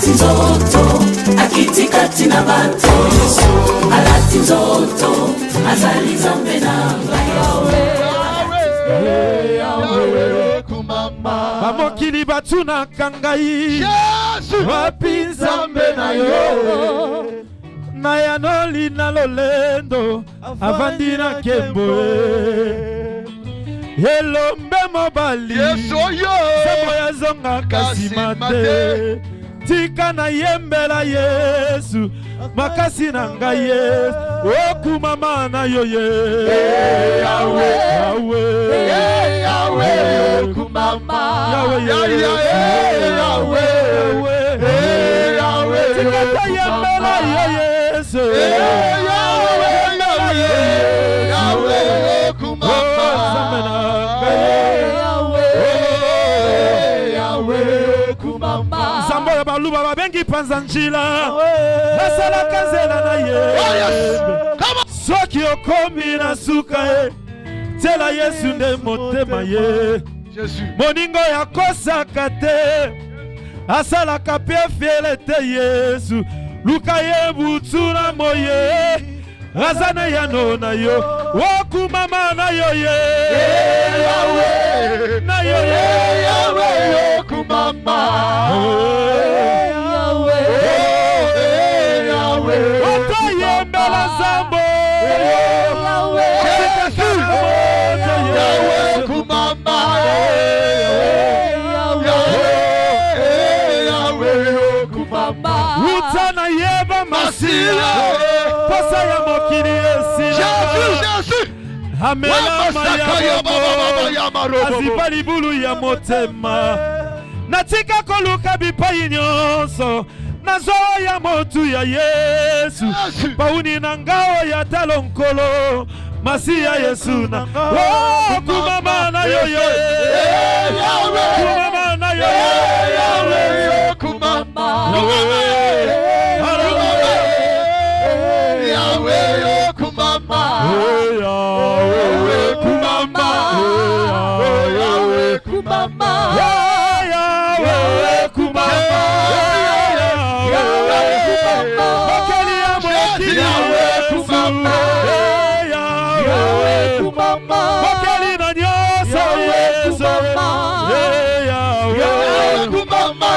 alati nzoto akitika tina bato alati nzoto azali nzambe na Yahweh kumama bamokili batuna kangai wapi nzambe na yo na yanoli na lolendo avandi na kembo elombe mobali sebo ya zonga kasima te tika na yembela Yesu makasi na ngai Yesu okumama na yo Yahweh kumama Yahweh tika na yembela Yesu Yahweh kumama Zambo ya baluba babengi panza njila nasala kanzela na ye soki okomi na suka tela Yesu nde motema ye moningo ya kosaka te asalaka pe fiele te Yesu luka ye butsuna moye azana yano na yo okumama na yo Yahweh na yo Yahweh okumama Yahweh otoye mbela zambo Yahweh kumama Yahweh kumama utana yeba masila pasa ya mokili esila amela mayamo azipali bulu ya motema natika koluka bipai nyonso nazo ya motu ya Yesu pauni na ngao ya talonkolo masi ya Yesu na kumama na yo kumama na yo kumama Yahweh kumama Yahweh kumama Yahweh kumama Yahweh kumama Yahweh kumama bakeli ya mokili Yahweh kumama Yahweh kumama bakeli na nyoso Yesu Yahweh kumama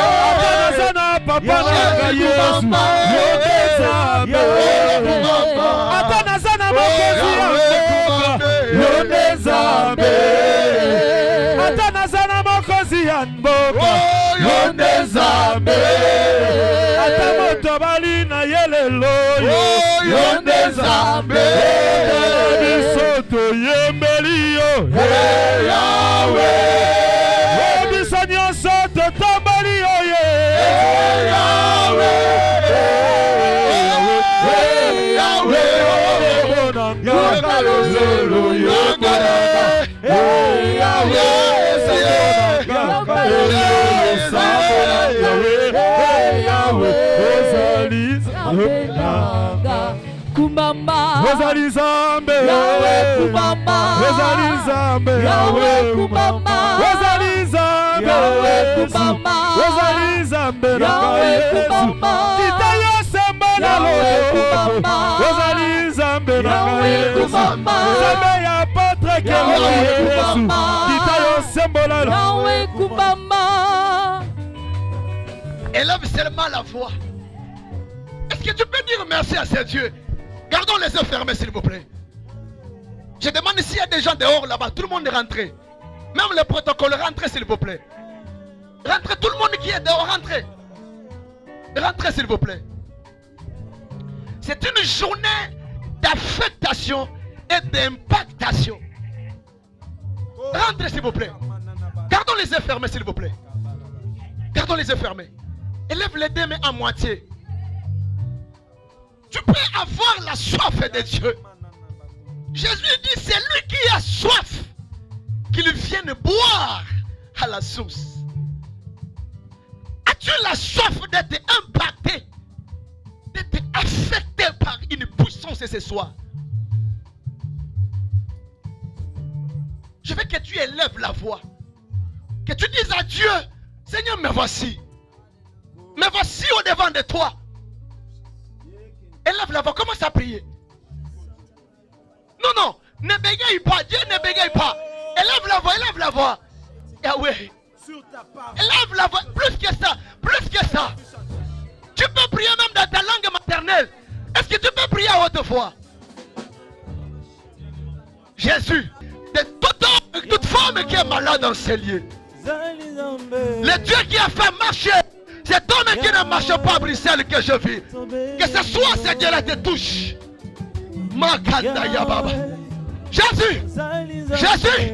sana papa na Yesu atana sana mokozi ya yonde zambe atana sana mokozi ya mboka yonde zambe atamoto bali na yelelo yonde zambe bisoto yembeliyo Yahweh bisonyo soto tombaliyo Kumama Wazali zambe Yahweh kumama Wazali zambe Yahweh kumama Wazali zambe Yahweh kumama Wazali zambe Yahweh kumama Kitayo semba na lodo Wazali zambe Yahweh kumama Zambe ya patre kelo Yesu Kitayo semba na lodo Yahweh kumama. Élève seulement la voix. Est-ce que tu peux dire merci à ces dieux? Gardons les yeux fermés s'il vous plaît. Je demande s'il y a des gens dehors là-bas. Tout le monde est rentré. Même le protocole, rentrez s'il vous plaît. Rentrez, tout le monde qui est dehors, rentrez. Rentrez s'il vous plaît. C'est une journée d'affectation et d'impactation. Rentrez s'il vous plaît. Gardons les yeux fermés s'il vous plaît. Gardons les yeux fermés. Élève les deux mains à moitié. Tu peux avoir la soif de Dieu. Jésus dit, c'est lui qui a soif, qu'il vienne boire à la source. As-tu la soif d'être impacté, d'être affecté par une puissance ce soir? Je veux que tu élèves la voix, que tu dises à Dieu, Seigneur, me voici. Mais voici au devant de toi. Élève la voix, commence à prier. Non, non, ne bégaye pas, Dieu ne bégaye pas. Élève la voix, élève la voix. Yahweh, élève la voix, plus que ça, plus que ça. Tu peux prier même dans ta langue maternelle. Est-ce que tu peux prier à haute voix? Jésus, de toute femme qui est malade dans ces lieux, le Dieu qui a fait marcher cet homme qui ne marche pas à Bruxelles que je vis, que ce soit ce Dieu-là te touche. Makanda Yababa. Jésus, Jésus,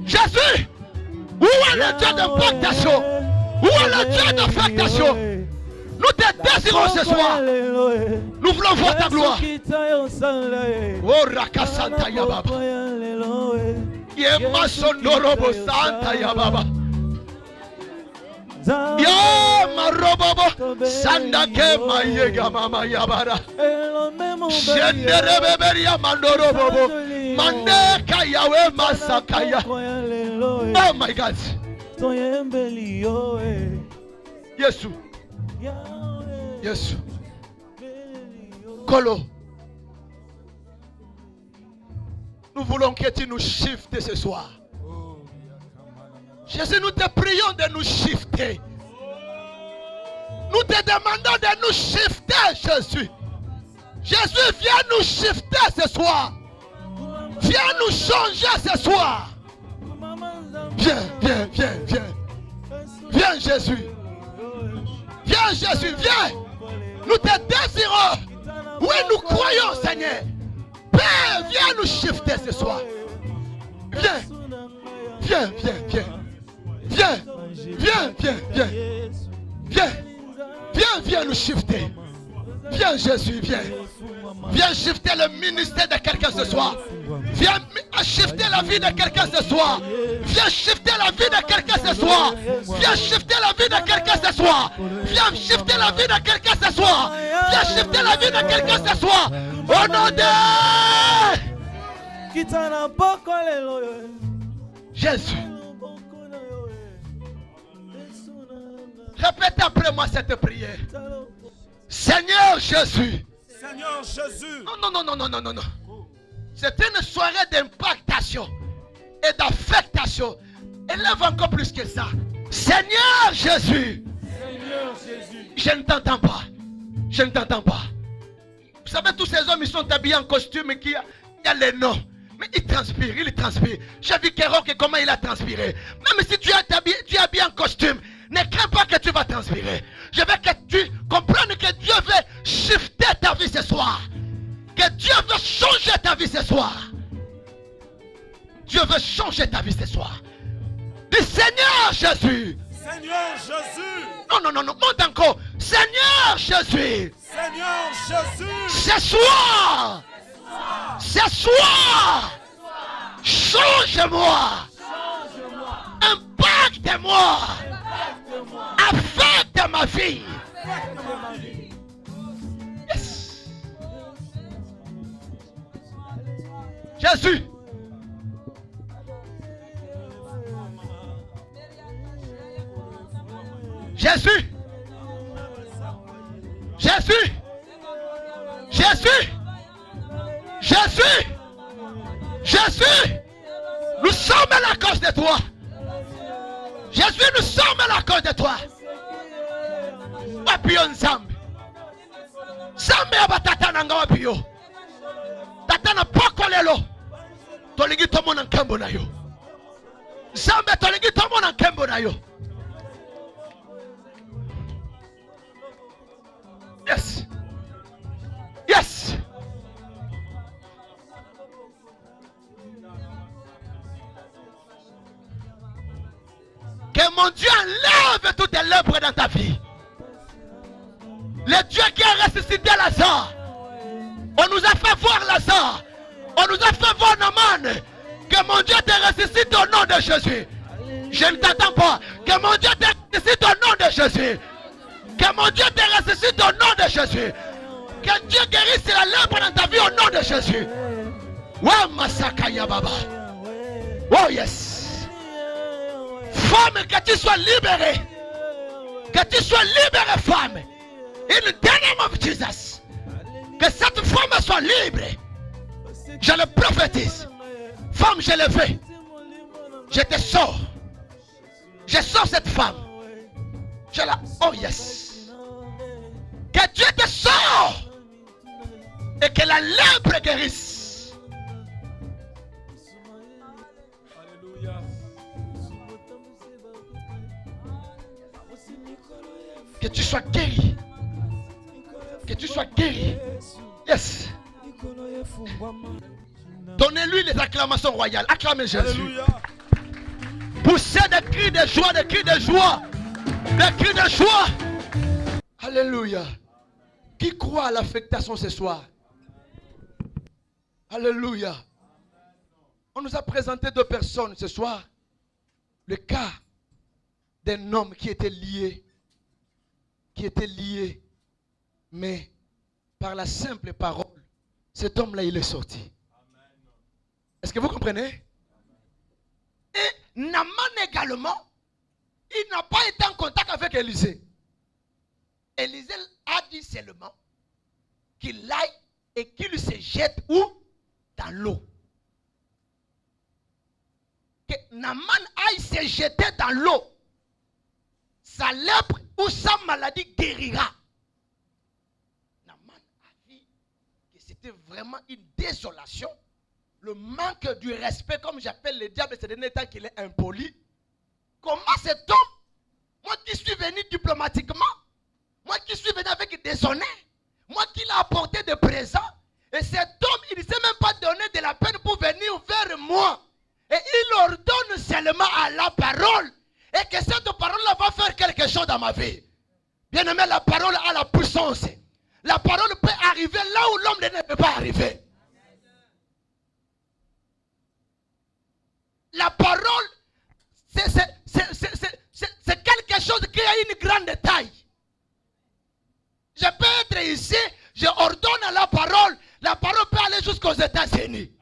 Jésus, où est le Dieu d'impactation? Où est le Dieu d'affectation? Nous te désirons ce soir. Nous voulons voir ta gloire. Oh Rakasanta Yababa. Yema Sondorobo Santa Yababa. Yema Robobo Sandake Mayega Mama Yabara. Shenderebeberia Mandorobobo. Mandeka Yawe Masakaya. Oh my God. Yesu. Yesu. Kolo. Nous voulons que tu nous shiftes ce soir. Jésus, nous te prions de nous shifter. Nous te demandons de nous shifter, Jésus. Jésus, viens nous shifter ce soir. Viens nous changer ce soir. Viens, viens, viens, viens. Viens, Jésus. Viens, Jésus, viens. Nous te désirons. Oui, nous croyons, Seigneur. Père, viens nous shifter ce soir. Viens. Viens, viens, viens. Viens. Viens, viens, viens. Viens. Viens, viens nous shifter. Viens, Jésus, viens. Viens shifter le ministère de quelqu'un ce soir. Viens shifter la vie de quelqu'un ce soir. Viens shifter la vie de quelqu'un ce soir. Viens shifter la vie de quelqu'un ce soir. Viens shifter la vie de quelqu'un ce soir. Viens shifter la vie de quelqu'un ce soir. Au nom de Jésus. Répète après moi cette prière. Seigneur Jésus. Seigneur Jésus. Non, non, non, non, non, non, non. C'est une soirée d'impactation et d'affectation. Élève encore plus que ça. Seigneur Jésus. Seigneur Jésus. Je ne t'entends pas. Je ne t'entends pas. Vous savez, tous ces hommes, ils sont habillés en costume et il y a les noms. Mais ils transpirent, ils transpirent. J'ai vu Kéroc et comment il a transpiré. Même si tu es habillé en costume, ne crains pas que tu vas transpirer. Je veux que tu comprennes que Dieu veut shifter ta vie ce soir. Que Dieu veut changer ta vie ce soir. Dieu veut changer ta vie ce soir. Dis Seigneur Jésus. Seigneur Jésus. Non, non, non, non, monte encore. Seigneur Jésus. Seigneur Jésus. Ce soir. Ce soir. Change-moi. Impacte-moi. Affecte ma vie. Yes. Jésus. Jésus. Jésus. Jésus. Jésus. Jésus. Nous sommes à la cause de toi. Jésus, nous sommes à la cause de toi. Wapio nzambe. Zambe abatata nanga wapio. Tata na poko lelo. Tolingi tomo na nkembo na yo. Zambe tolingi tomo na nkembo na yo. Yes. Yes. Que mon Dieu enlève toutes les lèvres dans ta vie. Le Dieu qui a ressuscité Lazare. On nous a fait voir Lazare. On nous a fait voir Naaman. Que mon Dieu te ressuscite au nom de Jésus. Je ne t'attends pas. Que mon Dieu te ressuscite au nom de Jésus. Que mon Dieu te ressuscite au nom de Jésus. Que Dieu guérisse la lèvre dans ta vie au nom de Jésus. Wa Masakaya Baba. Oh yes. Femme, que tu sois libérée. Que tu sois libre, femme. In the name of Jesus. Que cette femme soit libre. Je le prophétise. Femme, je le veux. Je te sors. Je sors cette femme. Je la... Oh yes. Que Dieu te sort. Et que la lèpre guérisse. Alléluia. Que tu sois guéri. Que tu sois guéri. Yes. Donnez-lui les acclamations royales. Acclamez Jésus. Alléluia. Poussez des cris de joie, des cris de joie. Des cris de joie. Alléluia. Qui croit à l'affectation ce soir? Alléluia. On nous a présenté deux personnes ce soir. Le cas d'un homme qui était lié. Mais par la simple parole, cet homme-là, il est sorti. Est-ce que vous comprenez? Et Naaman également, il n'a pas été en contact avec Élisée. Élisée a dit seulement qu'il aille et qu'il se jette où? Dans l'eau. Que Naaman aille se jeter dans l'eau. Sa lèpre ou sa maladie guérira. Naaman a vu que c'était vraiment une désolation. Le manque du respect, comme j'appelle le diable, c'est de temps qu'il est impoli. Comment cet homme, moi qui suis venu diplomatiquement, moi qui suis venu avec des honneurs, moi qui l'ai apporté des présents, et cet homme, il ne s'est même pas donné de la peine pour venir vers moi. Et il ordonne seulement à la parole. Et que cette parole-là va faire quelque chose dans ma vie. Bien aimé, la parole a la puissance. La parole peut arriver là où l'homme ne peut pas arriver. La parole, c'est quelque chose qui a une grande taille. Je peux être ici, je ordonne à la parole peut aller jusqu'aux États-Unis.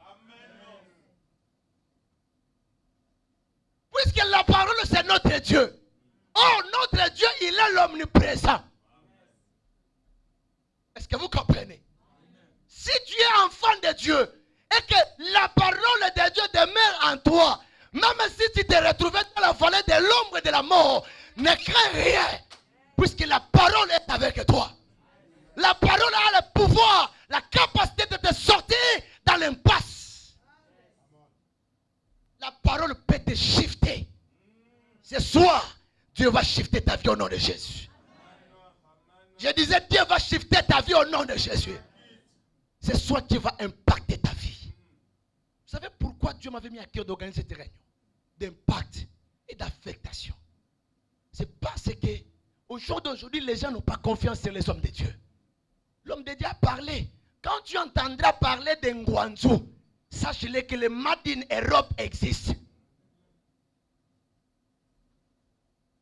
Puisque la parole, c'est notre Dieu. Oh, notre Dieu, il est l'omniprésent. Est-ce que vous comprenez? Si tu es enfant de Dieu et que la parole de Dieu demeure en toi, même si tu te retrouvais dans la vallée de l'ombre de la mort, ne crains rien, puisque la parole est avec toi. La parole a le pouvoir, la capacité de te sortir dans l'impasse. La parole peut te shifter. Ce soir, Dieu va shifter ta vie au nom de Jésus. Je disais, Dieu va shifter ta vie au nom de Jésus. Ce soir, Dieu va impacter ta vie. Vous savez pourquoi Dieu m'avait mis à cœur d'organiser cette réunion d'impact et d'affectation? C'est parce que au jour d'aujourd'hui, les gens n'ont pas confiance sur les hommes de Dieu. L'homme de Dieu a parlé. Quand tu entendras parler de Ngwanzou, sache-le que le Made in Europe existe.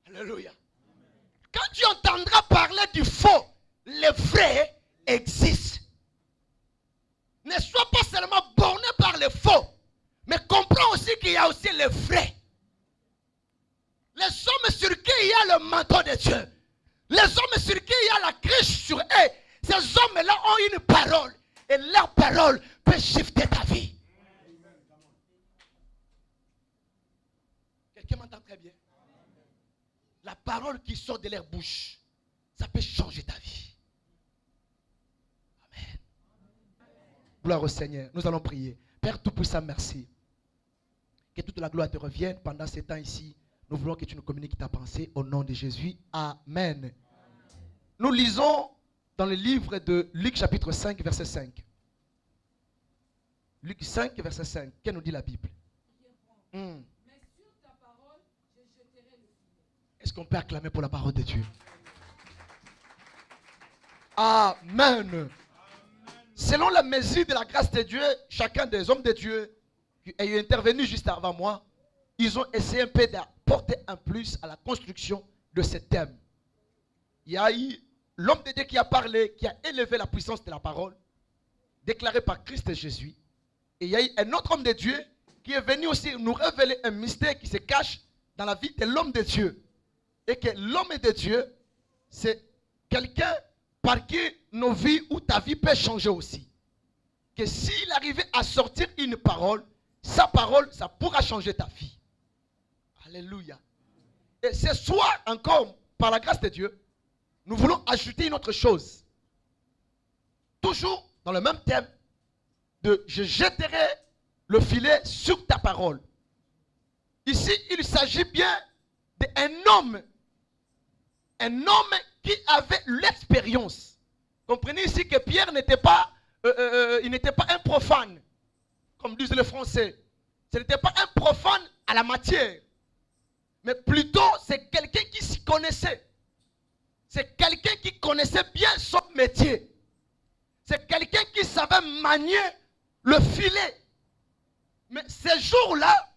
Alléluia. Quand tu entendras parler du faux, le vrai existe. Ne sois pas seulement borné par le faux, mais comprends aussi qu'il y a aussi le vrai. Les hommes sur qui il y a le manteau de Dieu, les hommes sur qui il y a la cruche sur eux, ces hommes-là ont une parole. Et leur parole peut shifter ta vie. Quelqu'un m'entend très bien? La parole qui sort de leur bouche, ça peut changer ta vie. Amen. Gloire au Seigneur. Nous allons prier. Père Tout-Puissant, merci. Que toute la gloire te revienne pendant ces temps ici. Nous voulons que tu nous communiques ta pensée au nom de Jésus. Amen. Nous lisons dans le livre de Luc chapitre 5 verset 5. Luc 5 verset 5. Qu'est-ce que nous dit la Bible? Est-ce qu'on peut acclamer pour la parole de Dieu? Amen. Selon la mesure de la grâce de Dieu, chacun des hommes de Dieu qui est intervenu juste avant moi, ils ont essayé un peu d'apporter un plus à la construction de ce thème. Il y a eu l'homme de Dieu qui a parlé, qui a élevé la puissance de la parole, déclarée par Christ Jésus. Et il y a eu un autre homme de Dieu qui est venu aussi nous révéler un mystère qui se cache dans la vie de l'homme de Dieu. Et que l'homme de Dieu c'est quelqu'un par qui nos vies ou ta vie peut changer aussi. Que s'il arrivait à sortir une parole, sa parole, ça pourra changer ta vie. Alléluia. Et ce soir encore, par la grâce de Dieu, nous voulons ajouter une autre chose. Toujours dans le même thème de je jetterai le filet sur ta parole. Ici, il s'agit bien d'un homme. Un homme qui avait l'expérience. Comprenez ici que Pierre n'était pas, il n'était pas un profane, comme disent les Français. Ce n'était pas un profane à la matière. Mais plutôt, c'est quelqu'un qui s'y connaissait. C'est quelqu'un qui connaissait bien son métier. C'est quelqu'un qui savait manier le filet. Mais ces jours-là,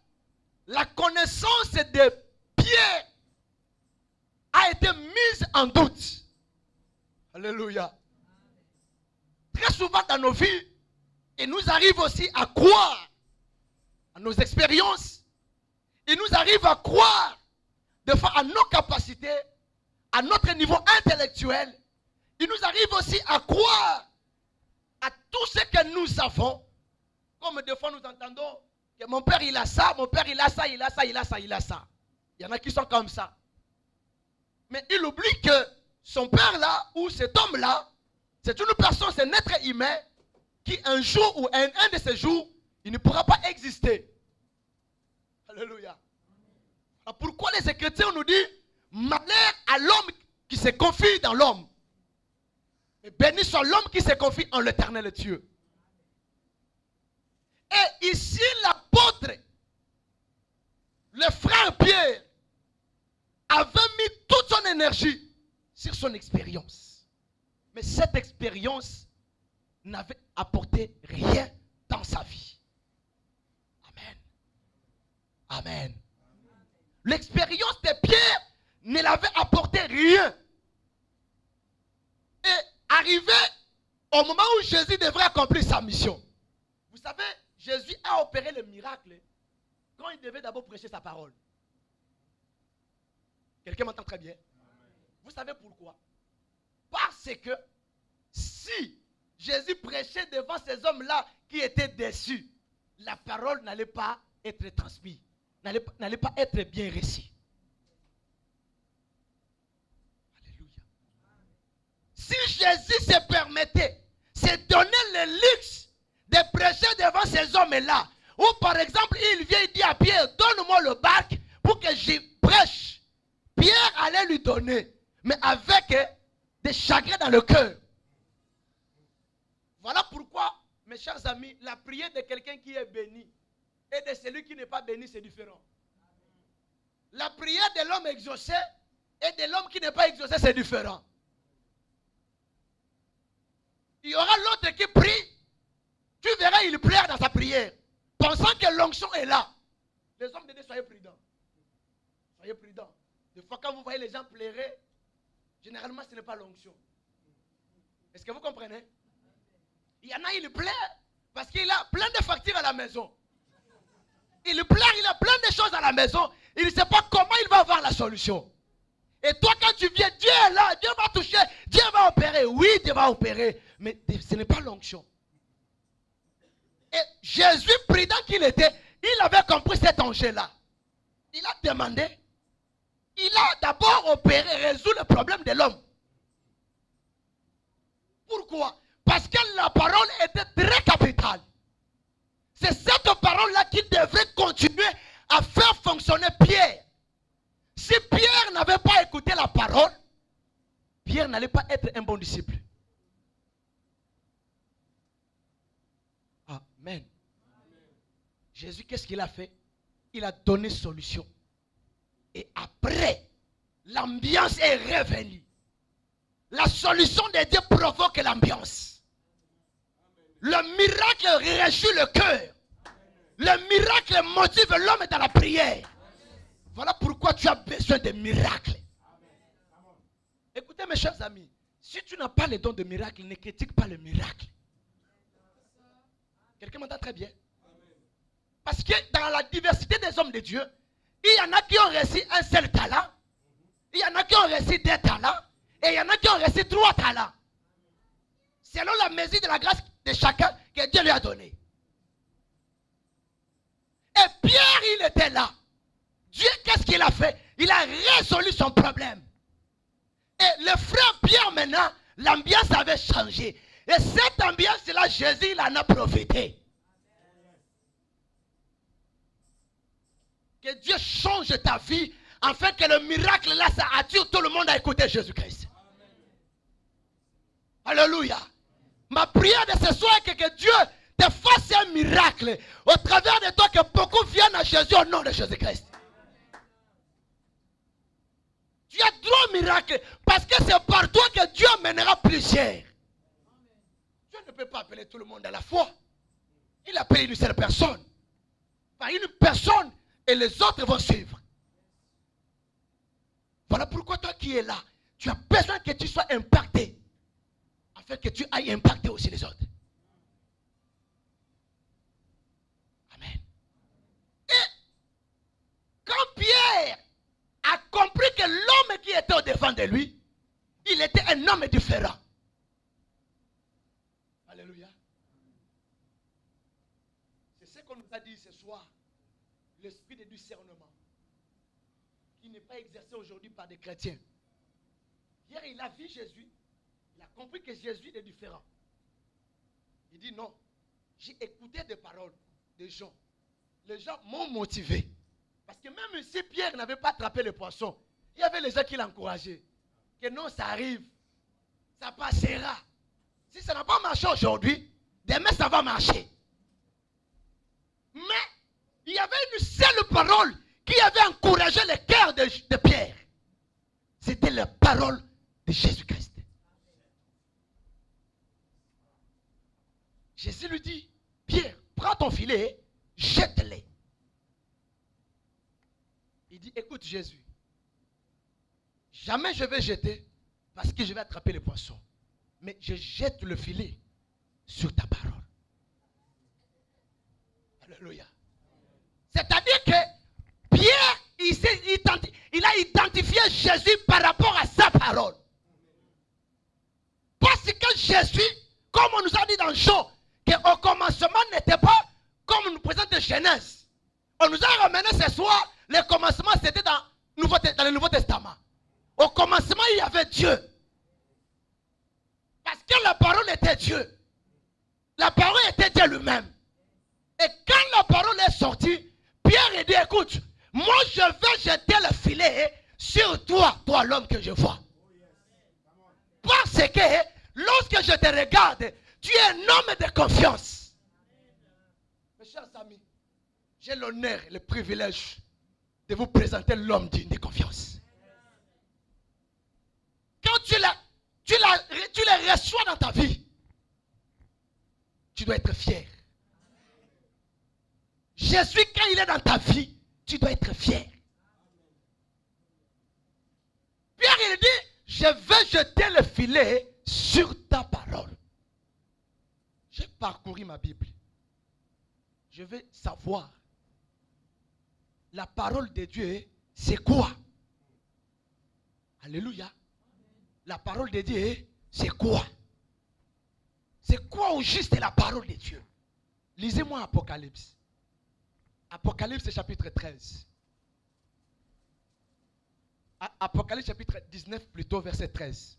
la connaissance de Pierre a été mise en doute. Alléluia. Très souvent dans nos vies, il nous arrive aussi à croire à nos expériences. Il nous arrive à croire de fois à nos capacités, à notre niveau intellectuel. Il nous arrive aussi à croire à tout ce que nous avons. Comme des fois nous entendons que mon père il a ça, mon père il a ça, il a ça, il a ça, il a ça. Il y en a qui sont comme ça. Mais il oublie que son père là, ou cet homme là, c'est une personne, c'est un être humain qui un jour ou un de ces jours, il ne pourra pas exister. Alléluia. Alors pourquoi les Écritures nous disent malheur à l'homme qui se confie dans l'homme. Et béni soit l'homme qui se confie en l'Éternel Dieu. Et ici l'apôtre, le frère Pierre, avait mis toute son énergie sur son expérience. Mais cette expérience n'avait apporté rien dans sa vie. Amen. Amen. L'expérience de Pierre ne l'avait apporté rien. Et arrivé au moment où Jésus devrait accomplir sa mission. Vous savez, Jésus a opéré le miracle quand il devait d'abord prêcher sa parole. Quelqu'un m'entend très bien? Vous savez pourquoi? Parce que si Jésus prêchait devant ces hommes-là qui étaient déçus, la parole n'allait pas être transmise, n'allait pas être bien reçue. Alléluia. Si Jésus se permettait, se donnait le luxe de prêcher devant ces hommes-là, ou par exemple, il vient et dit à Pierre, donne-moi le bac pour que j'y prêche. Pierre allait lui donner, mais avec des chagrins dans le cœur. Voilà pourquoi, mes chers amis, la prière de quelqu'un qui est béni et de celui qui n'est pas béni, c'est différent. La prière de l'homme exaucé et de l'homme qui n'est pas exaucé, c'est différent. Il y aura l'autre qui prie, tu verras, il pleure dans sa prière, pensant que l'onction est là. Les hommes de Dieu, soyez prudents. Soyez prudents. Des fois, quand vous voyez les gens pleurer, généralement, ce n'est pas l'onction. Est-ce que vous comprenez? Il y en a, il pleure parce qu'il a plein de factures à la maison. Il pleure, il a plein de choses à la maison. Il ne sait pas comment il va avoir la solution. Et toi, quand tu viens, Dieu est là, Dieu va toucher, Dieu va opérer. Oui, Dieu va opérer, mais ce n'est pas l'onction. Et Jésus, prudent qu'il était, il avait compris cet enjeu-là. Il a demandé, il a d'abord opéré, résolu le problème de l'homme. Pourquoi? Parce que la parole était très capitale. C'est cette parole-là qui devait continuer à faire fonctionner Pierre. Si Pierre n'avait pas écouté la parole, Pierre n'allait pas être un bon disciple. Amen. Jésus, qu'est-ce qu'il a fait? Il a donné solution. Et après, l'ambiance est revenue. La solution de Dieu provoque l'ambiance. Le miracle réjouit le cœur. Le miracle motive l'homme dans la prière. Voilà pourquoi tu as besoin de miracles. Écoutez mes chers amis, si tu n'as pas le don de miracle, ne critique pas le miracle. Quelqu'un m'entend très bien? Parce que dans la diversité des hommes de Dieu, il y en a qui ont reçu un seul talent, il y en a qui ont reçu 2 talents, Et il y en a qui ont reçu 3 talents. Selon la mesure de la grâce de chacun que Dieu lui a donné. Et Pierre, il était là. Dieu, qu'est-ce qu'il a fait? Il a résolu son problème. Et le frère Pierre, maintenant, l'ambiance avait changé. Et cette ambiance-là, Jésus, il en a profité. Que Dieu change ta vie, afin que le miracle là, ça attire tout le monde à écouter Jésus-Christ. Alléluia. Ma prière de ce soir est que Dieu te fasse un miracle au travers de toi, que beaucoup viennent à Jésus au nom de Jésus-Christ. Tu as droit au miracle parce que c'est par toi que Dieu amènera plusieurs. Dieu ne peut pas appeler tout le monde à la fois. Il appelle une seule personne. Par une personne et les autres vont suivre. Voilà pourquoi toi qui es là, tu as besoin que tu sois impacté afin que tu ailles impacter aussi les autres. Amen. Et quand Pierre a compris que l'homme qui était au-devant de lui, il était un homme différent. Alléluia. C'est ce qu'on nous a dit ce soir. L'esprit de discernement qui n'est pas exercé aujourd'hui par des chrétiens. Hier, il a vu Jésus. Il a compris que Jésus est différent. Il dit non. J'ai écouté des paroles des gens. Les gens m'ont motivé. Parce que même si Pierre n'avait pas attrapé le poisson, il y avait les gens qui l'encourageaient. Que non, ça arrive. Ça passera. Si ça n'a pas marché aujourd'hui, demain ça va marcher. Mais il y avait une seule parole qui avait encouragé le cœur de Pierre. C'était la parole de Jésus-Christ. Jésus lui dit, Pierre, prends ton filet, jette-les. Il dit, écoute Jésus, jamais je vais jeter parce que je vais attraper le poisson. Mais je jette le filet sur ta parole. Alléluia. C'est-à-dire que Pierre, il a identifié Jésus par rapport à sa parole. Parce que Jésus, comme on nous a dit dans Jean, qu'au commencement n'était pas comme on nous présente de Genèse. On nous a ramené ce soir, le commencement c'était dans le Nouveau Testament. Au commencement il y avait Dieu. Parce que la parole était Dieu. La parole était Dieu lui-même. Et quand la parole est sortie, Pierre a dit, écoute, moi je vais jeter le filet sur toi, toi l'homme que je vois. Parce que lorsque je te regarde, tu es un homme de confiance. Mes chers amis, j'ai l'honneur et le privilège de vous présenter l'homme digne de confiance. Quand tu les reçois dans ta vie, tu dois être fier. Jésus, quand il est dans ta vie, tu dois être fier. Pierre, il dit, je vais jeter le filet sur ta parole. J'ai parcouru ma Bible. Je veux savoir, la parole de Dieu, c'est quoi? Alléluia. La parole de Dieu, c'est quoi? C'est quoi au juste la parole de Dieu? Lisez-moi Apocalypse. Apocalypse chapitre 13. Apocalypse chapitre 19 plutôt verset 13.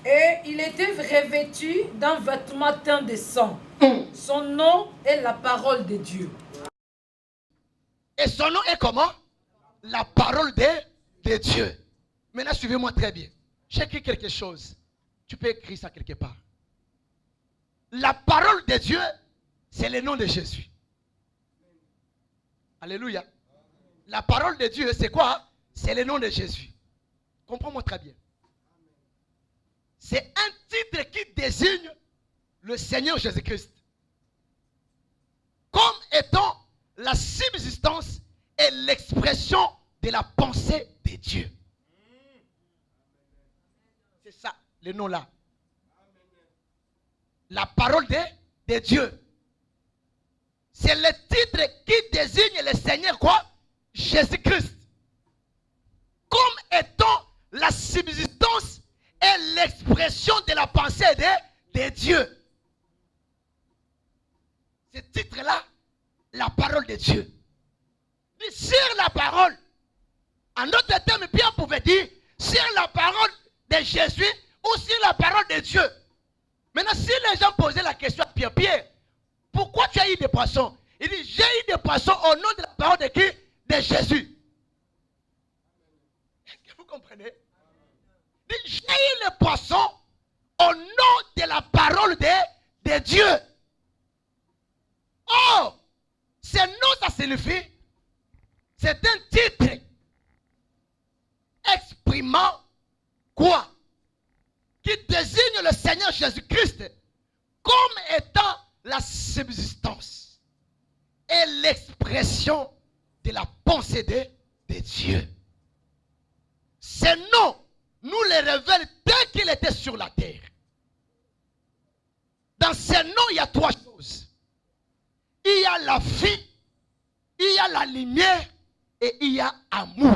Et il était revêtu d'un vêtement teint de sang. Son nom est la parole de Dieu. Et son nom est comment? La parole de Dieu. Maintenant suivez-moi très bien. J'ai écrit quelque chose. Tu peux écrire ça quelque part. La parole de Dieu, c'est le nom de Jésus. Alléluia. La parole de Dieu, c'est quoi? C'est le nom de Jésus. Comprends-moi très bien. C'est un titre qui désigne le Seigneur Jésus-Christ comme étant la subsistance et l'expression de la pensée de Dieu. C'est ça, le nom là. La parole de Dieu. C'est le titre qui désigne le Seigneur quoi? Jésus-Christ. Comme étant la subsistance l'expression de la pensée de Dieu. Ce titre-là, la parole de Dieu. Sur la parole. En d'autres termes, Pierre pouvait dire sur la parole de Jésus ou sur la parole de Dieu. Maintenant, si les gens posaient la question à Pierre, Pierre, pourquoi tu as eu des poissons? Il dit, j'ai eu des poissons au nom de la parole de qui? De Jésus. Est-ce que vous comprenez? Il dit, j'ai eu les poissons au nom de la parole de Dieu. Oh, ce nom, ça signifie, c'est un titre exprimant quoi? Qui désigne le Seigneur Jésus-Christ comme étant la subsistance et l'expression de la pensée de Dieu. Ces noms nous les révèlent dès qu'il était sur la terre. Dans ces noms, il y a trois choses. Il y a la vie, il y a la lumière et il y a amour.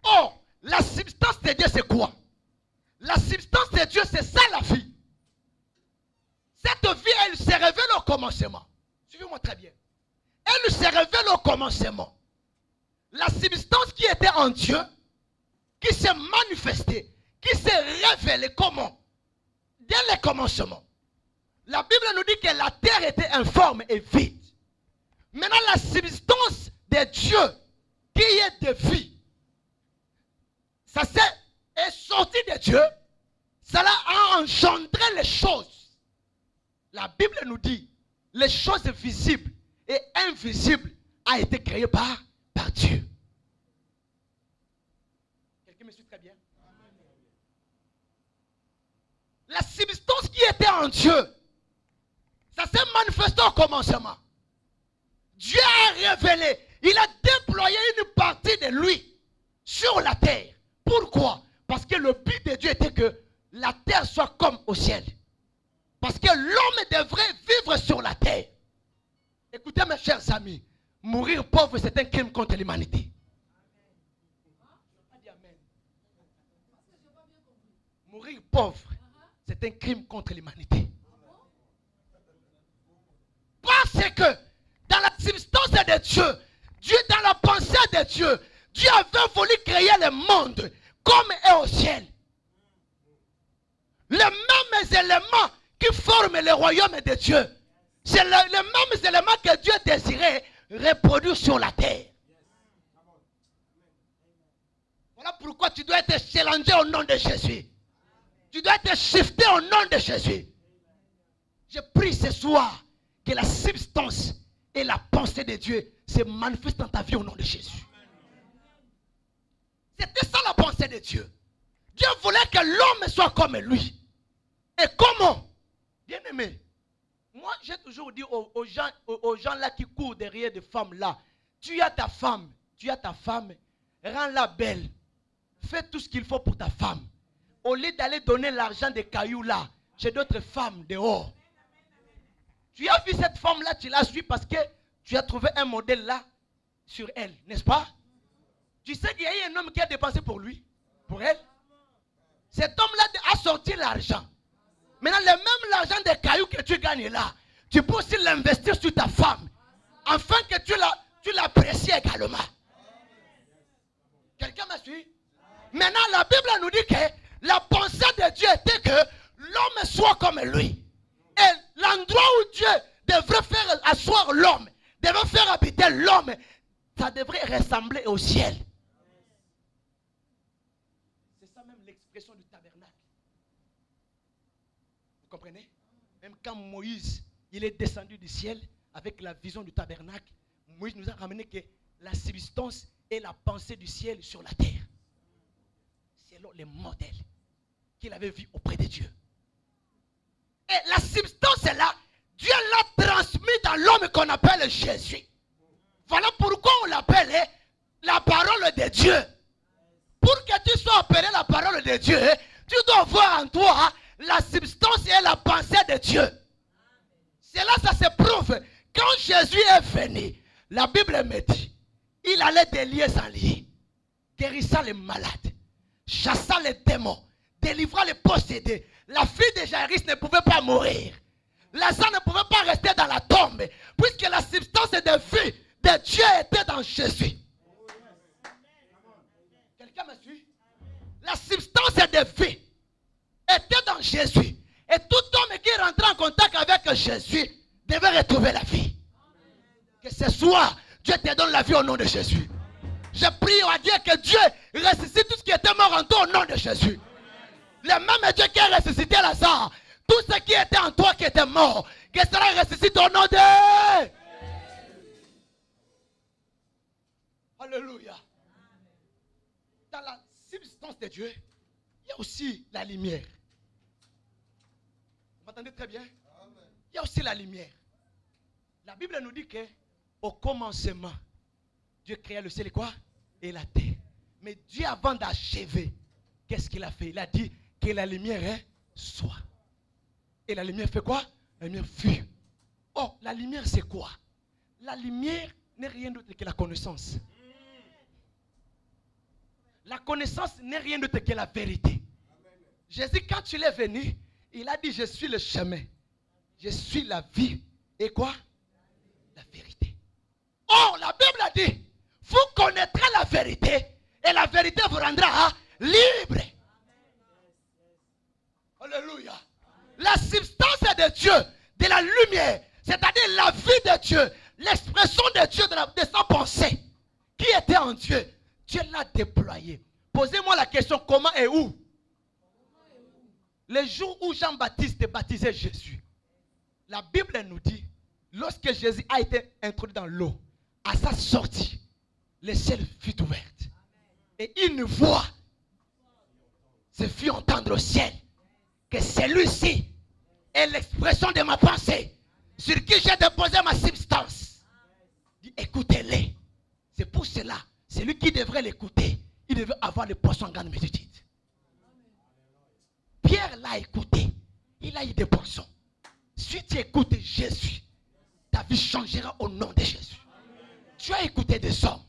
Oh, la substance de Dieu, c'est quoi? La substance de Dieu, c'est ça la vie. Cette vie, elle se révèle au commencement. Suivez-moi très bien. Elle se révèle au commencement. La substance qui était en Dieu, qui s'est manifestée, qui s'est révélée comment? Dès le commencement. La Bible nous dit que la terre était informe et vide. Maintenant, la substance de Dieu, qui est de vie, ça est sorti de Dieu, cela a engendré les choses. La Bible nous dit, les choses visibles et invisibles a été créées par Dieu. Quelqu'un me suit très bien? La substance qui était en Dieu, ça s'est manifesté au commencement. Dieu a révélé, il a déployé une partie de lui sur la terre. Pourquoi? Parce que le but de Dieu était que la terre soit comme au ciel. Parce que l'homme devrait vivre sur la terre. Écoutez mes chers amis, mourir pauvre c'est un crime contre l'humanité. Mourir pauvre c'est un crime contre l'humanité. Parce que dans la substance de Dieu, Dieu dans la pensée de Dieu, Dieu avait voulu créer le monde comme est au ciel. Les mêmes éléments qui forment le royaume de Dieu, c'est les mêmes éléments que Dieu désirait reproduire sur la terre. Voilà pourquoi tu dois être challengé au nom de Jésus. Tu dois être shifté au nom de Jésus. Je prie ce soir que la substance et la pensée de Dieu se manifestent dans ta vie au nom de Jésus. C'était ça la pensée de Dieu. Dieu voulait que l'homme soit comme lui. Et comment? Bien aimé, moi j'ai toujours dit aux gens là qui courent derrière des femmes là, tu as ta femme, rends-la belle. Fais tout ce qu'il faut pour ta femme. Au lieu d'aller donner l'argent des cailloux là, chez d'autres femmes dehors. Tu as vu cette femme là, tu l'as suivie parce que tu as trouvé un modèle là sur elle, n'est-ce pas? Tu sais qu'il y a eu un homme qui a dépensé pour lui, pour elle. Cet homme-là a sorti l'argent. Maintenant, le même argent des cailloux que tu gagnes là, tu peux aussi l'investir sur ta femme, afin que tu l'apprécies également. Quelqu'un m'a suivi? Maintenant, la Bible nous dit que la pensée de Dieu était que l'homme soit comme lui. Et l'endroit où Dieu devrait faire asseoir l'homme, devrait faire habiter l'homme, ça devrait ressembler au ciel. C'est ça même l'expression du tabernacle. Vous comprenez? Même quand Moïse, il est descendu du ciel avec la vision du tabernacle, Moïse nous a ramené que la substance et la pensée du ciel sur la terre. Selon les modèles qu'il avait vus auprès de Dieu. Et la substance est là. Dieu l'a transmis dans l'homme qu'on appelle Jésus. Voilà pourquoi on l'appelle la parole de Dieu. Pour que tu sois appelé la parole de Dieu, tu dois voir en toi la substance et la pensée de Dieu. C'est là ça se prouve. Quand Jésus est venu, la Bible me dit, il allait de lieu en lieu, guérissant les malades, chassant les démons, délivra les possédés. La fille de Jairus ne pouvait pas mourir. Lazare ne pouvait pas rester dans la tombe, puisque la substance de vie de Dieu était dans Jésus. Quelqu'un me suit? La substance de vie était dans Jésus. Et tout homme qui rentrait en contact avec Jésus devait retrouver la vie. Que ce soit, Dieu te donne la vie au nom de Jésus. Je prie à Dieu que Dieu ressuscite tout ce qui était mort en toi au nom de Jésus. Le même Dieu qui a ressuscité Lazare, tout ce qui était en toi qui était mort, que sera ressuscité au nom de... Alléluia. Dans la substance de Dieu, il y a aussi la lumière. Vous m'entendez très bien? Il y a aussi la lumière. La Bible nous dit que au commencement, Dieu créa le ciel et quoi? Et la terre. Mais Dieu, avant d'achever, qu'est-ce qu'il a fait? Il a dit que la lumière soit. Et la lumière fait quoi? La lumière fut. Oh, la lumière c'est quoi? La lumière n'est rien d'autre que la connaissance. La connaissance n'est rien d'autre que la vérité. Jésus, quand il est venu, il a dit, je suis le chemin. Je suis la vie. Et quoi? La vérité. Oh, la Bible a dit, vous connaîtrez la vérité et la vérité vous rendra libre. Alléluia. La substance de Dieu, de la lumière, c'est-à-dire la vie de Dieu, l'expression de Dieu de sa pensée, qui était en Dieu, Dieu l'a déployé. Posez-moi la question, comment et où? Le jour où Jean-Baptiste baptisait Jésus, la Bible nous dit, lorsque Jésus a été introduit dans l'eau, à sa sortie, le ciel fut ouvert. Et une voix se fit entendre au ciel que celui-ci est l'expression de ma pensée sur qui j'ai déposé ma substance. Dit, écoutez-les. C'est pour cela, celui qui devrait l'écouter, il devait avoir le poisson en grande multitude. Pierre l'a écouté. Il a eu des poissons. Si tu écoutes Jésus, ta vie changera au nom de Jésus. Tu as écouté des hommes.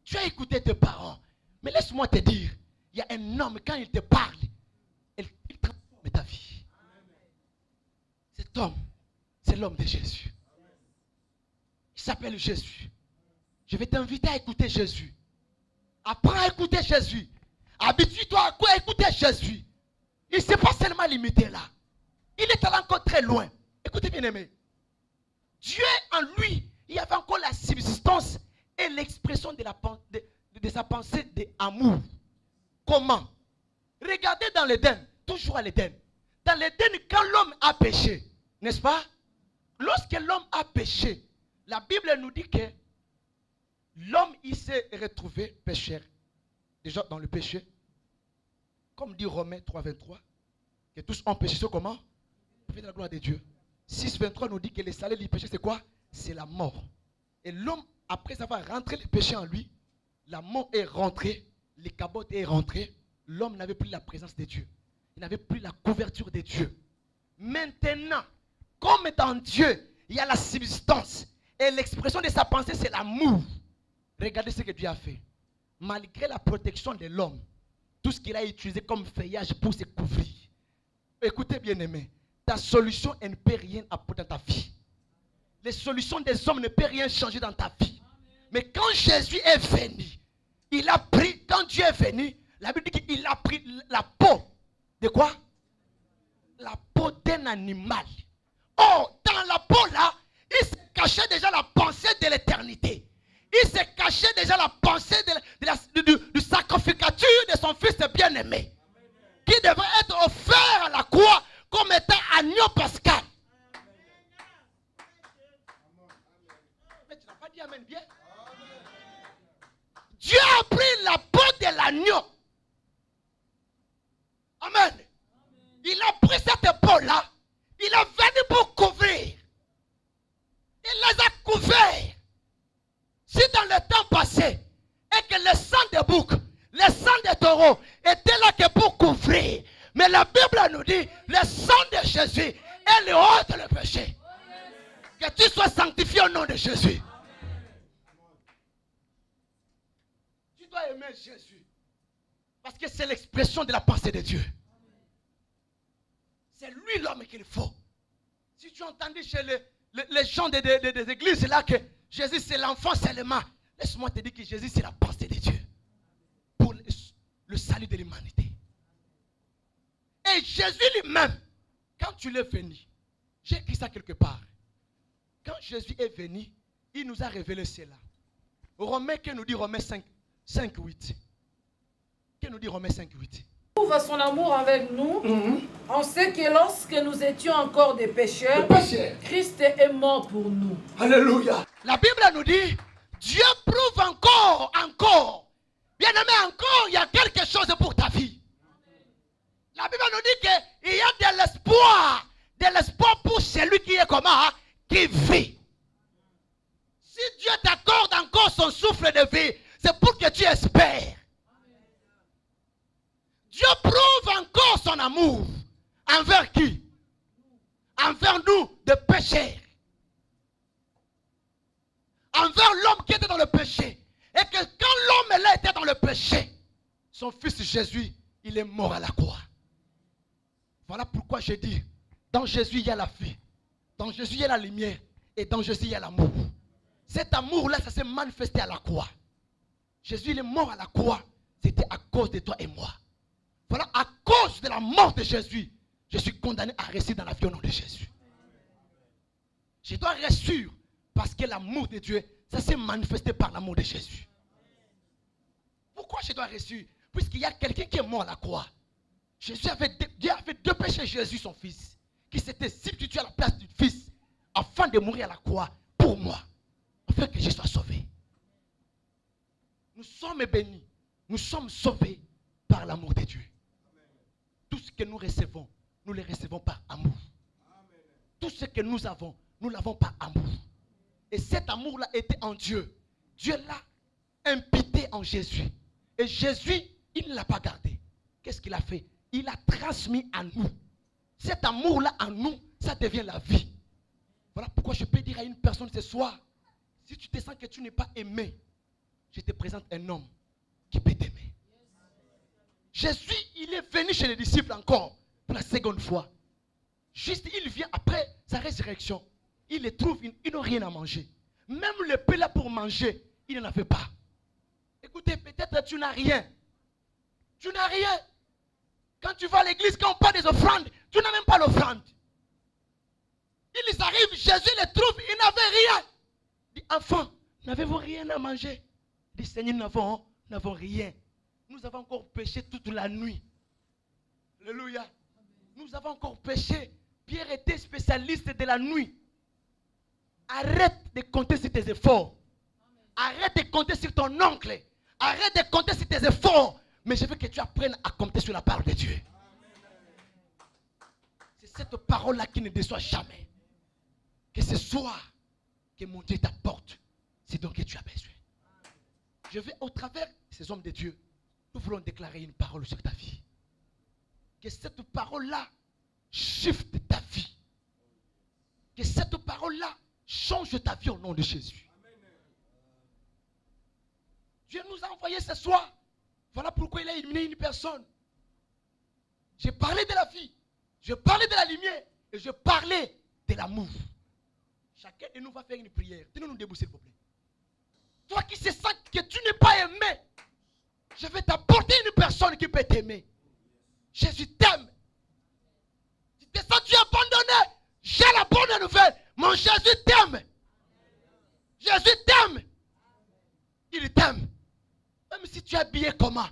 Tu as écouté tes parents. Mais laisse-moi te dire, il y a un homme, quand il te parle, il transforme ta vie. Cet homme, c'est l'homme de Jésus. Il s'appelle Jésus. Je vais t'inviter à écouter Jésus. Apprends à écouter Jésus. Habitue-toi à écouter Jésus. Il ne s'est pas seulement limité là. Il est allé encore très loin. Écoutez bien aimé. Dieu en lui, il y avait encore la subsistance et l'expression de sa pensée d'amour. Comment? Regardez dans l'Éden, toujours à l'Éden. Dans l'Éden, quand l'homme a péché, n'est-ce pas? Lorsque l'homme a péché, la Bible nous dit que l'homme, il s'est retrouvé pécheur. Déjà dans le péché. Comme dit Romains 3,23, que tous ont péché, c'est comment? Priver de la gloire de Dieu. 6,23 nous dit que le salaire du péché, c'est quoi? C'est la mort. Et l'homme, après avoir rentré le péché en lui, la mort est rentrée, les cabotes est rentrée, l'homme n'avait plus la présence de Dieu. Il n'avait plus la couverture de Dieu. Maintenant, comme dans Dieu, il y a la substance. Et l'expression de sa pensée, c'est l'amour. Regardez ce que Dieu a fait. Malgré la protection de l'homme, tout ce qu'il a utilisé comme feuillage pour se couvrir. Écoutez bien aimé, ta solution, elle ne peut rien apporter dans ta vie. Les solutions des hommes ne peuvent rien changer dans ta vie. Mais quand Jésus est venu, il a pris, quand Dieu est venu, la Bible dit qu'il a pris la peau. De quoi? La peau d'un animal. Oh, dans la peau là, il se cachait déjà la pensée de l'éternité. Il se cachait déjà la pensée du sacrificature de son fils bien-aimé. Qui devrait être offert à la croix comme étant agneau pascal. Mais tu n'as pas dit amen bien? Dieu a pris la peau de l'agneau. Amen. Il a pris cette peau-là. Il est venu pour couvrir. Il les a couverts. Si dans le temps passé, et que le sang de bouc, le sang de taureau était là que pour couvrir. Mais la Bible nous dit, le sang de Jésus est le ôte le péché. Que tu sois sanctifié au nom de Jésus. Tu dois aimer Jésus. Parce que c'est l'expression de la pensée de Dieu. C'est lui l'homme qu'il faut. Si tu as entendu chez les gens des églises, c'est là que Jésus c'est l'enfant seulement. Laisse-moi te dire que Jésus c'est la pensée de Dieu. Pour le salut de l'humanité. Et Jésus lui-même, quand tu l'es venu, j'ai écrit ça quelque part. Quand Jésus est venu, il nous a révélé cela. Romains, que nous dit Romains 5, 8. Que nous dit Romains 5, 8. Prouve son amour avec nous. On sait que lorsque nous étions encore des pécheurs, Christ est mort pour nous. Alléluia. La Bible nous dit, Dieu prouve encore. Bien aimé, encore, il y a quelque chose pour ta vie. La Bible nous dit qu'il y a de l'espoir pour celui qui est comment, qui vit. Si Dieu t'accorde encore son souffle de vie, c'est pour que tu espères. Dieu prouve encore son amour. Envers qui? Envers nous, de pécheurs. Envers l'homme qui était dans le péché. Et que quand l'homme là était dans le péché, son fils Jésus, il est mort à la croix. Voilà pourquoi je dis, dans Jésus il y a la vie. Dans Jésus il y a la lumière. Et dans Jésus il y a l'amour. Cet amour-là, ça s'est manifesté à la croix. Jésus il est mort à la croix. C'était à cause de toi et moi. Voilà, à cause de la mort de Jésus, je suis condamné à rester dans la vie au nom de Jésus. Je dois rester parce que l'amour de Dieu, ça s'est manifesté par l'amour de Jésus. Pourquoi je dois rester? Puisqu'il y a quelqu'un qui est mort à la croix. Dieu avait dépêché Jésus, son fils, qui s'était substitué à la place du fils, afin de mourir à la croix pour moi, afin que je sois sauvé. Nous sommes bénis, nous sommes sauvés par l'amour de Dieu. Tout ce que nous recevons, nous le recevons par amour. Tout ce que nous avons, nous l'avons par amour. Et cet amour-là était en Dieu. Dieu l'a imputé en Jésus. Et Jésus, il ne l'a pas gardé. Qu'est-ce qu'il a fait? Il a transmis à nous. Cet amour-là en nous, ça devient la vie. Voilà pourquoi je peux dire à une personne ce soir, si tu te sens que tu n'es pas aimé, je te présente un homme qui peut t'aimer. Jésus, il est venu chez les disciples encore pour la seconde fois. Juste, il vient après sa résurrection. Il les trouve, ils n'ont rien à manger. Même le pain là pour manger, il n'en avait pas. Écoutez, peut-être tu n'as rien. Tu n'as rien. Quand tu vas à l'église, quand on parle des offrandes, tu n'as même pas l'offrande. Ils arrivent, Jésus les trouve, ils n'avaient rien. Il dit, enfant, n'avez-vous rien à manger? Il dit, Seigneur, nous n'avons rien. Nous avons encore péché toute la nuit. Alléluia. Nous avons encore péché. Pierre était spécialiste de la nuit. Arrête de compter sur tes efforts. Arrête de compter sur ton oncle. Arrête de compter sur tes efforts. Mais je veux que tu apprennes à compter sur la parole de Dieu. C'est cette parole-là qui ne déçoit jamais. Que ce soit que mon Dieu t'apporte. C'est donc que tu as besoin. Je vais au travers de ces hommes de Dieu. Nous voulons déclarer une parole sur ta vie. Que cette parole-là shift ta vie. Que cette parole-là change ta vie au nom de Jésus. Dieu nous a envoyé ce soir. Voilà pourquoi il a éliminé une personne. J'ai parlé de la vie. Je parlais de la lumière. Et je parlais de l'amour. Chacun de nous va faire une prière. Tenez-nous debout, s'il vous plaît. Toi qui sais que tu n'es pas aimé, je vais t'apporter une personne qui peut t'aimer. Jésus t'aime. Si tu te sens abandonné, j'ai la bonne nouvelle. Mon Jésus t'aime. Jésus t'aime. Il t'aime. Même si tu es habillé comment,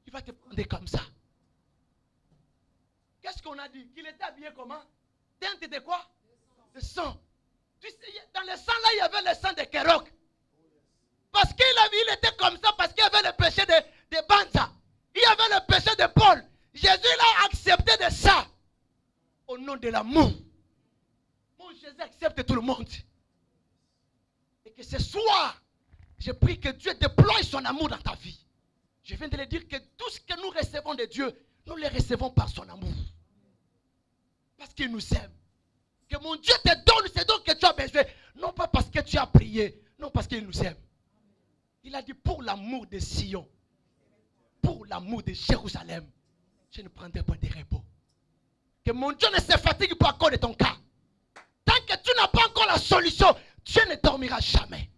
il va te prendre comme ça. Qu'est-ce qu'on a dit? Qu'il était habillé comment? Teinte de quoi? De sang. Tu sais, dans le sang là, il y avait le sang de Kérok. Parce qu'il était comme ça, parce qu'il y avait le péché de Banza. Il y avait le péché de Paul. Jésus l'a accepté de ça. Au nom de l'amour. Mon Jésus accepte tout le monde. Et que ce soir, je prie que Dieu déploie son amour dans ta vie. Je viens de le dire que tout ce que nous recevons de Dieu, nous le recevons par son amour. Parce qu'il nous aime. Que mon Dieu te donne ce dont que tu as besoin. Non pas parce que tu as prié. Non parce qu'il nous aime. Il a dit pour l'amour de Sion. Pour l'amour de Jérusalem. Je ne prendrai pas de repos. Que mon Dieu ne se fatigue pas encore de ton cas. Tant que tu n'as pas encore la solution, Dieu ne dormira jamais.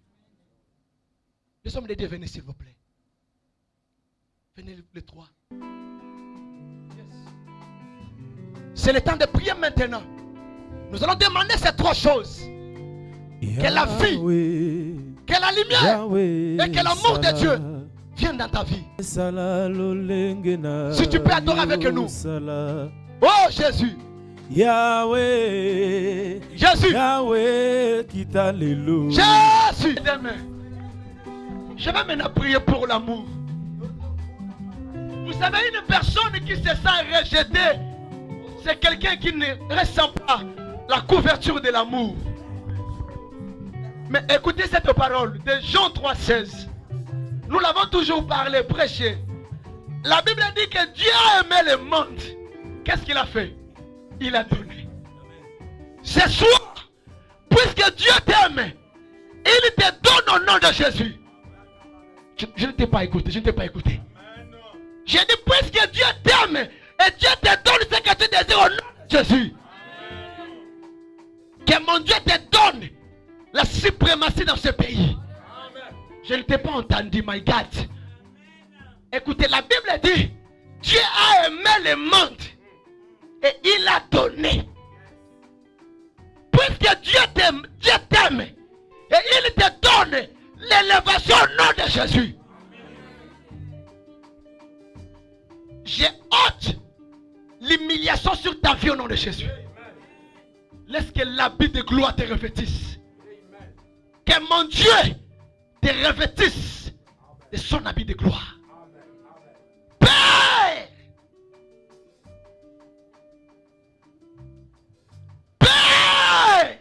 Les hommes de Dieu, venez s'il vous plaît. Venez les trois. C'est le temps de prier maintenant. Nous allons demander ces trois choses. Que la vie, que la lumière et que l'amour de Dieu viennent dans ta vie. Si tu peux adorer avec nous. Oh Jésus. Yahweh, Jésus. Yahweh, qui t'alléluia. Jésus. Je vais maintenant prier pour l'amour. Vous savez, une personne qui se sent rejetée, c'est quelqu'un qui ne ressent pas la couverture de l'amour. Mais écoutez cette parole de Jean 3,16. Nous l'avons toujours parlé, prêché. La Bible dit que Dieu a aimé le monde. Qu'est-ce qu'il a fait? Il a donné. Ce soir, puisque Dieu t'aime, il te donne au nom de Jésus. Je ne t'ai pas écouté, je ne t'ai pas écouté. J'ai dit, puisque Dieu t'aime, et Dieu te donne ce que tu désires au nom de Jésus. Que mon Dieu te donne la suprématie dans ce pays. Je ne t'ai pas entendu, my God. Écoutez, la Bible dit, Dieu a aimé le monde et il a donné. Puisque Dieu t'aime et il te donne l'élévation au nom de Jésus. J'ai hâte l'humiliation sur ta vie au nom de Jésus. Laisse que l'habit de gloire te revêtisse. Que mon Dieu te revêtisse de son habit de gloire. Père, Père,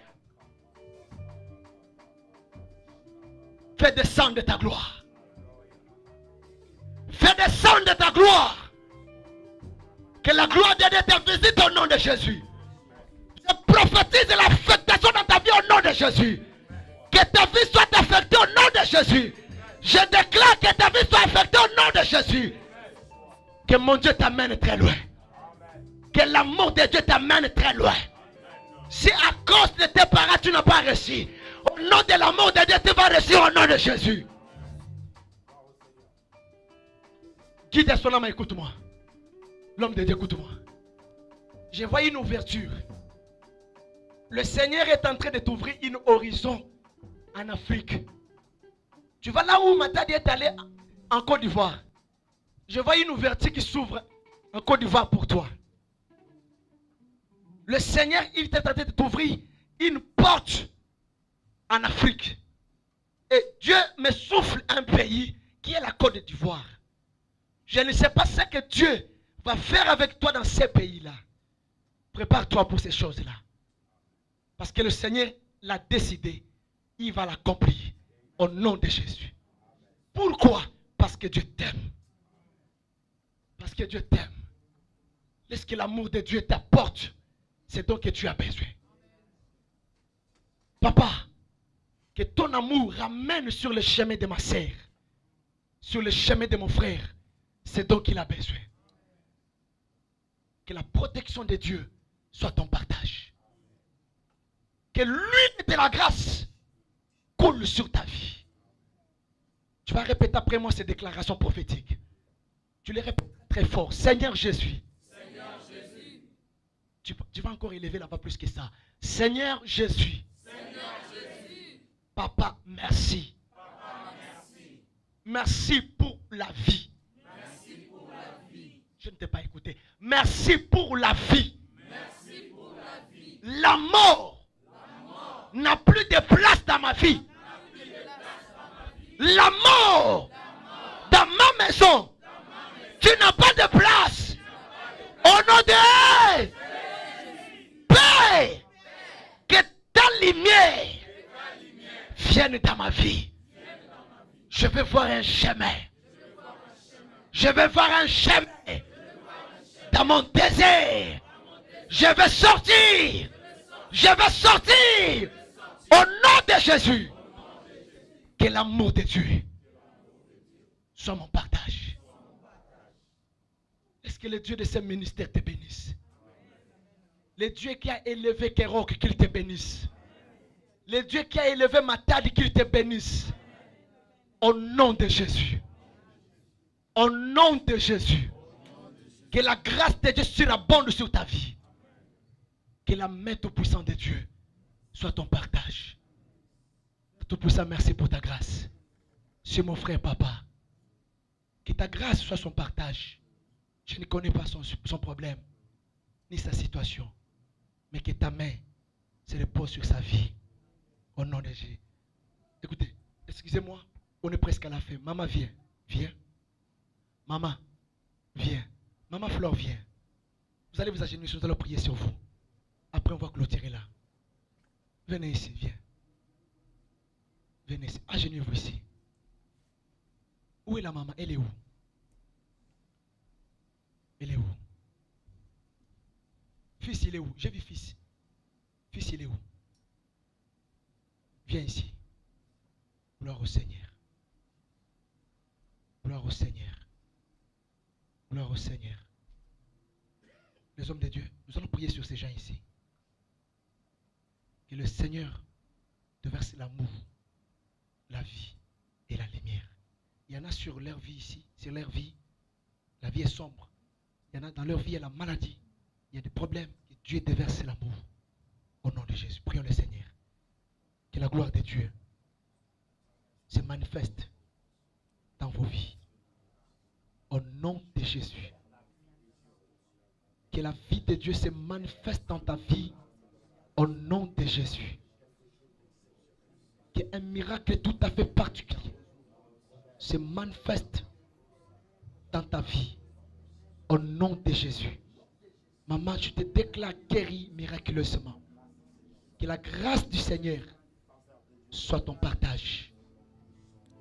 fais descendre ta gloire. Fais descendre ta gloire. Que la gloire de Dieu te visite au nom de Jésus. Je prophétise l'affectation dans ta vie au nom de Jésus. Que ta vie soit affectée au nom de Jésus. Je déclare que ta vie soit affectée au nom de Jésus. Que mon Dieu t'amène très loin. Que l'amour de Dieu t'amène très loin. Si à cause de tes parents tu n'as pas réussi, au nom de l'amour de Dieu tu vas réussir au nom de Jésus. Guide son âme, écoute-moi. L'homme de Dieu, écoute-moi. Je vois une ouverture. Le Seigneur est en train de t'ouvrir une horizon en Afrique. Tu vas là où Matadi est allé en Côte d'Ivoire. Je vois une ouverture qui s'ouvre en Côte d'Ivoire pour toi. Le Seigneur, il est en train de t'ouvrir une porte en Afrique. Et Dieu me souffle un pays qui est la Côte d'Ivoire. Je ne sais pas ce que Dieu va faire avec toi dans ces pays-là. Prépare-toi pour ces choses-là. Parce que le Seigneur l'a décidé. Il va l'accomplir au nom de Jésus. Pourquoi? Parce que Dieu t'aime. Parce que Dieu t'aime. Laisse que l'amour de Dieu t'apporte. C'est donc que tu as besoin. Papa, que ton amour ramène sur le chemin de ma sœur, sur le chemin de mon frère. C'est donc qu'il a besoin. Que la protection de Dieu soit ton partage. Que l'huile de la grâce coule sur ta vie. Tu vas répéter après moi ces déclarations prophétiques. Tu les répètes très fort. Seigneur Jésus. Seigneur Jésus. Tu vas encore élever là-bas plus que ça. Seigneur Jésus. Seigneur Jésus. Papa, merci. Papa, merci. Merci pour la vie. Merci pour la vie. Je ne t'ai pas écouté. Merci pour la vie. Merci pour la vie. La mort n'a plus de place dans ma vie. La mort dans ma maison. Tu n'as pas de place. Au nom de Père, que ta lumière vienne dans ma vie. Je vais voir un chemin. Je vais voir un chemin dans mon désert. Je vais sortir. Je vais sortir. Au nom de Jésus. Que l'amour de Dieu soit mon partage. Est-ce que le Dieu de ce ministère te bénisse? Le Dieu qui a élevé Kérok, qu'il te bénisse. Le Dieu qui a élevé Matadi, qu'il te bénisse. Au nom de Jésus. Au nom de Jésus. Que la grâce de Dieu surabonde sur ta vie. Que la main tout-puissante de Dieu soit ton partage. Tout-puissant, merci pour ta grâce. C'est mon frère, papa. Que ta grâce soit son partage. Je ne connais pas son problème, ni sa situation. Mais que ta main se repose sur sa vie. Au nom de Jésus. Écoutez, excusez-moi, on est presque à la fin. Maman, viens. Viens. Maman, viens. Maman Flore, viens. Vous allez vous agenouiller, nous allons prier sur vous. Après, on va clôturer là. Venez ici, viens. Venez ici. Agenouillez-vous ici. Où est la maman? Elle est où? Elle est où? Fils, il est où? J'ai vu fils. Fils, il est où? Viens ici. Gloire au Seigneur. Gloire au Seigneur. Gloire au Seigneur. Les hommes de Dieu, nous allons prier sur ces gens ici. Que le Seigneur te verse l'amour, la vie et la lumière. Il y en a sur leur vie ici, sur leur vie, la vie est sombre. Il y en a dans leur vie, il y a la maladie, il y a des problèmes. Que Dieu te verse l'amour. Au nom de Jésus, prions le Seigneur. Que la gloire de Dieu se manifeste dans vos vies. Au nom de Jésus. Que la vie de Dieu se manifeste dans ta vie. Au nom de Jésus. Qu'un miracle tout à fait particulier se manifeste dans ta vie. Au nom de Jésus. Maman, je te déclare guérie miraculeusement. Que la grâce du Seigneur soit ton partage.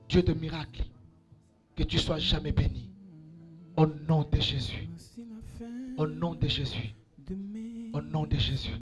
Dieu de miracle, que tu sois jamais béni. Au nom de Jésus. Au nom de Jésus. Au nom de Jésus.